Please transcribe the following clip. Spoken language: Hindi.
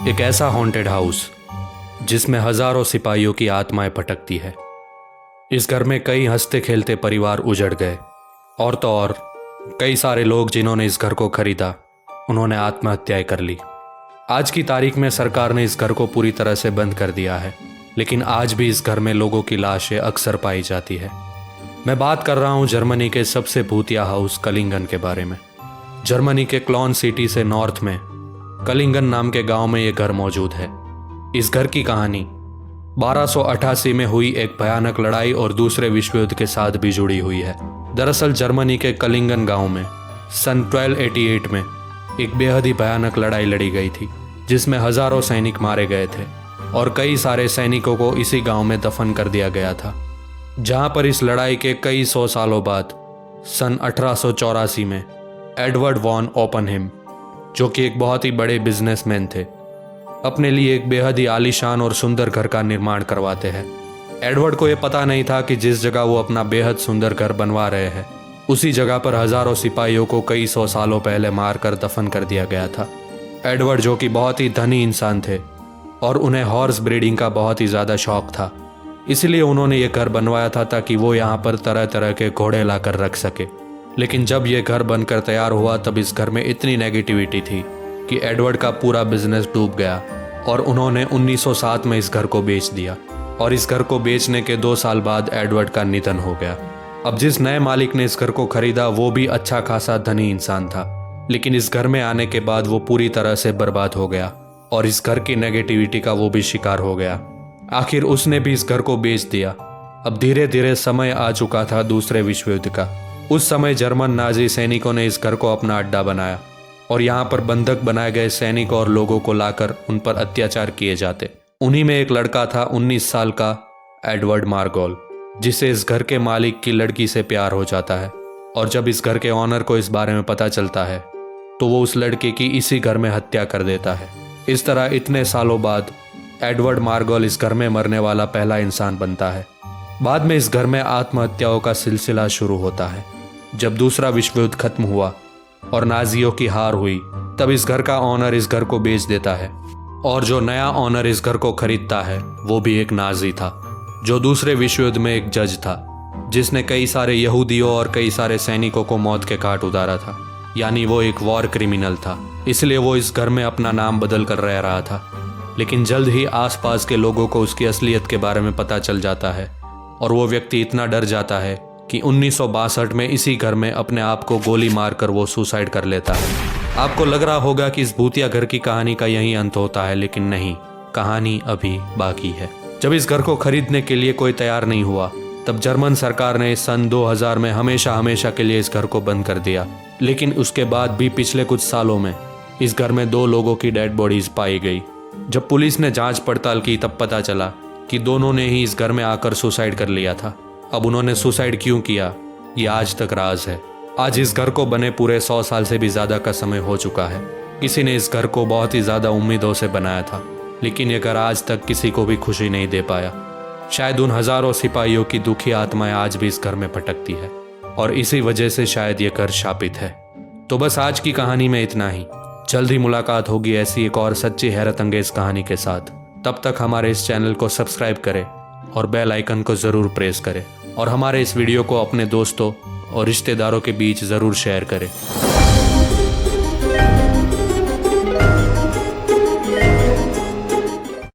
एक ऐसा हॉन्टेड हाउस जिसमें हजारों सिपाहियों की आत्माएं भटकती है। इस घर में कई हंसते खेलते परिवार उजड़ गए और तो और कई सारे लोग जिन्होंने इस घर को खरीदा उन्होंने आत्महत्याएं कर ली। आज की तारीख में सरकार ने इस घर को पूरी तरह से बंद कर दिया है, लेकिन आज भी इस घर में लोगों की लाशें अक्सर पाई जाती है। मैं बात कर रहा हूँ जर्मनी के सबसे भूतिया हाउस कलिंगन के बारे में। जर्मनी के क्लॉन सिटी से नॉर्थ में कलिंगन नाम के गांव में यह घर मौजूद है। इस घर की कहानी 1288 में हुई एक भयानक लड़ाई और दूसरे विश्व युद्ध के साथ भी जुड़ी हुई है। दरअसल जर्मनी के कलिंगन गांव में सन 1288 में एक बेहद ही भयानक लड़ाई लड़ी गई थी, जिसमें हजारों सैनिक मारे गए थे और कई सारे सैनिकों को इसी गांव में दफन कर दिया गया था। जहां पर इस लड़ाई के कई सौ सालों बाद सन 1884 में एडवर्ड वॉन ओपनहेम, जो कि एक बहुत ही बड़े बिजनेसमैन थे, अपने लिए एक बेहद ही आलीशान और सुंदर घर का निर्माण करवाते हैं। एडवर्ड को यह पता नहीं था कि जिस जगह वो अपना बेहद सुंदर घर बनवा रहे हैं उसी जगह पर हजारों सिपाहियों को कई सौ सालों पहले मारकर दफन कर दिया गया था। एडवर्ड, जो कि बहुत ही धनी इंसान थे और उन्हें हॉर्स ब्रीडिंग का बहुत ही ज़्यादा शौक था, इसलिए उन्होंने ये घर बनवाया था ताकि वो यहाँ पर तरह तरह के घोड़े लाकर रख सके। लेकिन जब यह घर बनकर तैयार हुआ तब इस घर में इतनी नेगेटिविटी थी कि एडवर्ड का पूरा बिजनेस डूब गया और उन्होंने 1907 में इस घर को बेच दिया। और इस घर को बेचने के 2 साल बाद एडवर्ड का निधन हो गया। अब जिस नए मालिक ने इस घर को खरीदा वो भी अच्छा खासा धनी इंसान था, लेकिन इस घर में आने के बाद वो पूरी तरह से बर्बाद हो गया और इस घर की नेगेटिविटी का वो भी शिकार हो गया। आखिर उसने भी इस घर को बेच दिया। अब धीरे धीरे समय आ चुका था दूसरे विश्व युद्ध का। उस समय जर्मन नाजी सैनिकों ने इस घर को अपना अड्डा बनाया और यहाँ पर बंधक बनाए गए सैनिक और लोगों को लाकर उन पर अत्याचार किए जाते। उन्हीं में एक लड़का था 19 साल का एडवर्ड मार्गोल, जिसे इस घर के मालिक की लड़की से प्यार हो जाता है। और जब इस घर के ऑनर को इस बारे में पता चलता है तो वो उस लड़के की इसी घर में हत्या कर देता है। इस तरह इतने सालों बाद एडवर्ड मार्गोल इस घर में मरने वाला पहला इंसान बनता है। बाद में इस घर में आत्महत्याओं का सिलसिला शुरू होता है। जब दूसरा विश्व युद्ध खत्म हुआ और नाजियों की हार हुई तब इस घर का ऑनर इस घर को बेच देता है और जो नया ऑनर इस घर को खरीदता है वो भी एक नाजी था, जो दूसरे विश्व युद्ध में एक जज था, जिसने कई सारे यहूदियों और कई सारे सैनिकों को मौत के घाट उतारा था। यानी वो एक वॉर क्रिमिनल था, इसलिए वो इस घर में अपना नाम बदल कर रह रहा था। लेकिन जल्द ही आसपास के लोगों को उसकी असलियत के बारे में पता चल जाता है और वो व्यक्ति इतना डर जाता है कि 1962 में इसी घर में अपने आप को गोली मारकर वो सुसाइड कर लेता है। आपको लग रहा होगा कि इस भूतिया घर की कहानी का यही अंत होता है, लेकिन नहीं, कहानी अभी बाकी है। जब इस घर को खरीदने के लिए कोई तैयार नहीं हुआ तब जर्मन सरकार ने सन 2000 में हमेशा के लिए इस घर को बंद कर दिया। लेकिन उसके बाद भी पिछले कुछ सालों में इस घर में 2 लोगों की डेड बॉडीज पाई गई। जब पुलिस ने जांच पड़ताल की तब पता चला कि दोनों ने ही इस घर में आकर सुसाइड कर लिया था। अब उन्होंने सुसाइड क्यों किया ये आज तक राज है। आज इस घर को बने पूरे 100 साल से भी ज़्यादा का समय हो चुका है। किसी ने इस घर को बहुत ही ज़्यादा उम्मीदों से बनाया था, लेकिन ये घर आज तक किसी को भी खुशी नहीं दे पाया। शायद उन हजारों सिपाहियों की दुखी आत्माएं आज भी इस घर में भटकती है और इसी वजह से शायद ये घर शापित है। तो बस आज की कहानी में इतना ही। जल्द ही मुलाकात होगी ऐसी एक और सच्ची हैरत अंगेज कहानी के साथ। तब तक हमारे इस चैनल को सब्सक्राइब करें और बेल आइकन को ज़रूर प्रेस करें और हमारे इस वीडियो को अपने दोस्तों और रिश्तेदारों के बीच ज़रूर शेयर करें।